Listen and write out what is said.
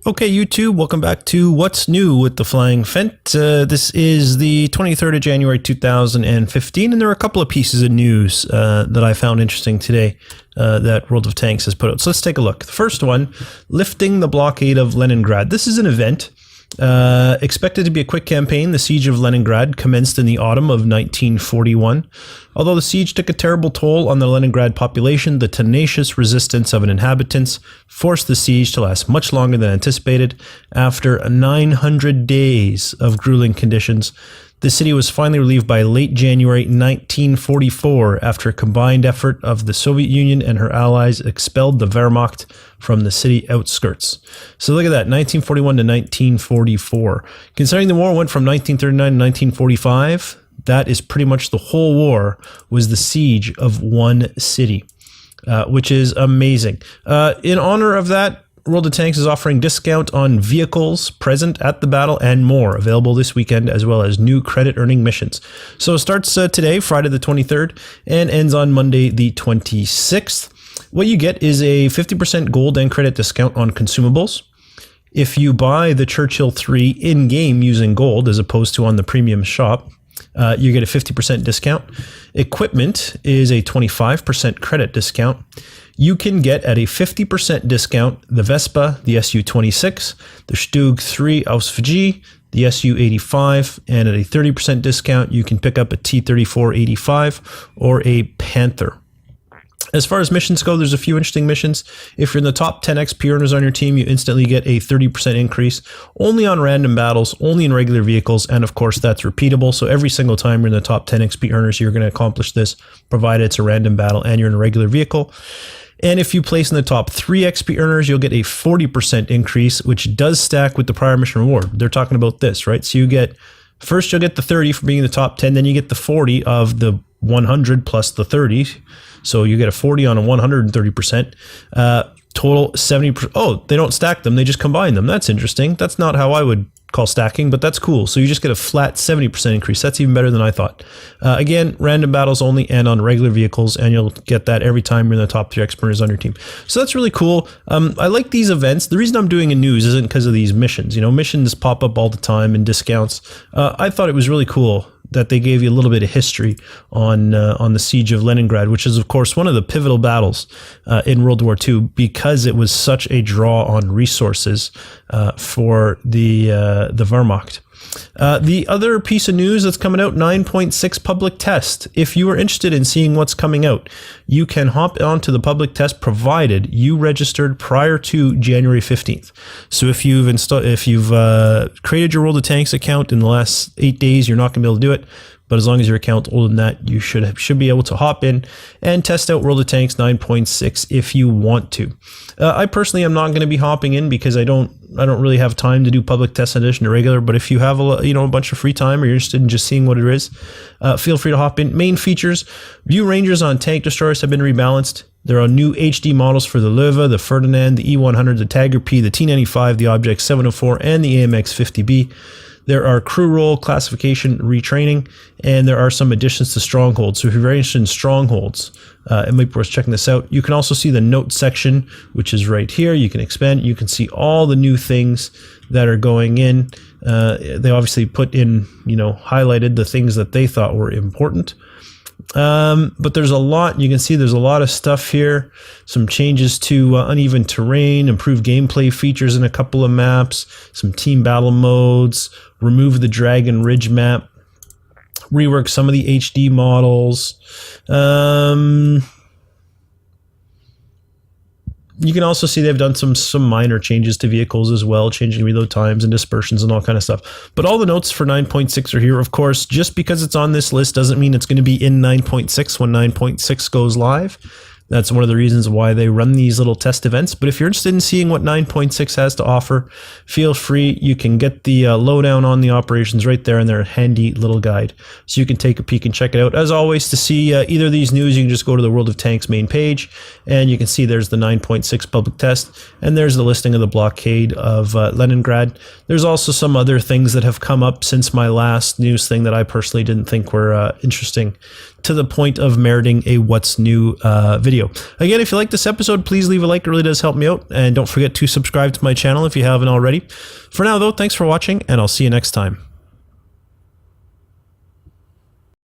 Okay, YouTube, welcome back to What's New with the Flying Phent. This is the 23rd of January 2015, and there are a couple of pieces of news that I found interesting today that World of Tanks has put out. So let's take a look. The first one, lifting the blockade of Leningrad. This is an event expected to be a quick campaign. The siege of Leningrad commenced in the autumn of 1941. Although the siege took a terrible toll on the Leningrad population, the tenacious resistance of its inhabitants forced the siege to last much longer than anticipated. After 900 days of grueling conditions, the city was finally relieved by late January 1944 after a combined effort of the Soviet Union and her allies expelled the Wehrmacht from the city outskirts. So look at that, 1941 to 1944. Considering the war went from 1939 to 1945, that is pretty much the whole war was the siege of one city, which is amazing. In honor of that, World of Tanks is offering discount on vehicles present at the battle and more, available this weekend, as well as new credit earning missions. So it starts today, Friday the 23rd, and ends on Monday the 26th. What you get is a 50% gold and credit discount on consumables. If you buy the Churchill 3 in-game using gold, as opposed to on the premium shop, you get a 50% discount. Equipment is a 25% credit discount. You can get at a 50% discount the Vespa, the Su-26, the Stug 3 Ausf-G, the Su-85, and at a 30% discount, you can pick up a T-34-85 or a Panther. As far as missions go, there's a few interesting missions. If you're in the top 10 XP earners on your team, you instantly get a 30% increase, only on random battles, only in regular vehicles, and of course that's repeatable. So every single time you're in the top 10 XP earners, you're going to accomplish this, provided it's a random battle and you're in a regular vehicle. And if you place in the top 3 XP earners, you'll get a 40% increase, which does stack with the prior mission reward. They're talking about this, right? So you get, first you'll get the 30 for being in the top 10, then you get the 40 of the 100 plus the 30. So you get a 40 on a 130%. Total 70%. Oh, they don't stack them, they just combine them. That's interesting. That's not how I would call stacking, but that's cool. So you just get a flat 70% increase. That's even better than I thought. Again, random battles only and on regular vehicles, and you'll get that every time you're in the top 3 experters on your team. So that's really cool. I like these events. The reason I'm doing a news isn't because of these missions. You know, missions pop up all the time and discounts. I thought it was really cool that they gave you a little bit of history on the siege of Leningrad, which is of course one of the pivotal battles in World War II, because it was such a draw on resources for the Wehrmacht. The other piece of news that's coming out, 9.6 public test. If you are interested in seeing what's coming out, you can hop onto the public test provided you registered prior to January 15th. So if you've created your World of Tanks account in the last 8 days, you're not going to be able to do it. But as long as your account's older than that, you should be able to hop in and test out World of Tanks 9.6 if you want to. I personally am not going to be hopping in because I don't really have time to do public tests in addition to regular. But if you have a bunch of free time or you're interested in just seeing what it is, feel free to hop in. Main features: view rangers on tank destroyers have been rebalanced. There are new HD models for the Löwe, the Ferdinand, the E100, the Tiger P, the T95, the Object 704, and the AMX 50B. There are crew role classification retraining, and there are some additions to strongholds. So if you're very interested in strongholds, it might be worth checking this out. You can also see the notes section, which is right here. You can expand. You can see all the new things that are going in. They obviously put in, highlighted the things that they thought were important. But there's a lot. You can see there's a lot of stuff here. Some changes to uneven terrain, improved gameplay features in a couple of maps, some team battle modes, remove the Dragon Ridge map, rework some of the HD models. You can also see they've done some minor changes to vehicles as well, changing reload times and dispersions and all kind of stuff. But all the notes for 9.6 are here. Of course, just because it's on this list doesn't mean it's going to be in 9.6 when 9.6 goes live. That's one of the reasons why they run these little test events. But if you're interested in seeing what 9.6 has to offer, feel free. You can get the lowdown on the operations right there in their handy little guide. So you can take a peek and check it out. As always, to see either of these news, you can just go to the World of Tanks main page, and you can see there's the 9.6 public test, and there's the listing of the blockade of Leningrad. There's also some other things that have come up since my last news thing that I personally didn't think were interesting to the point of meriting a What's New video. Again, if you like this episode, please leave a like. It really does help me out. And don't forget to subscribe to my channel if you haven't already. For now, though, thanks for watching, and I'll see you next time.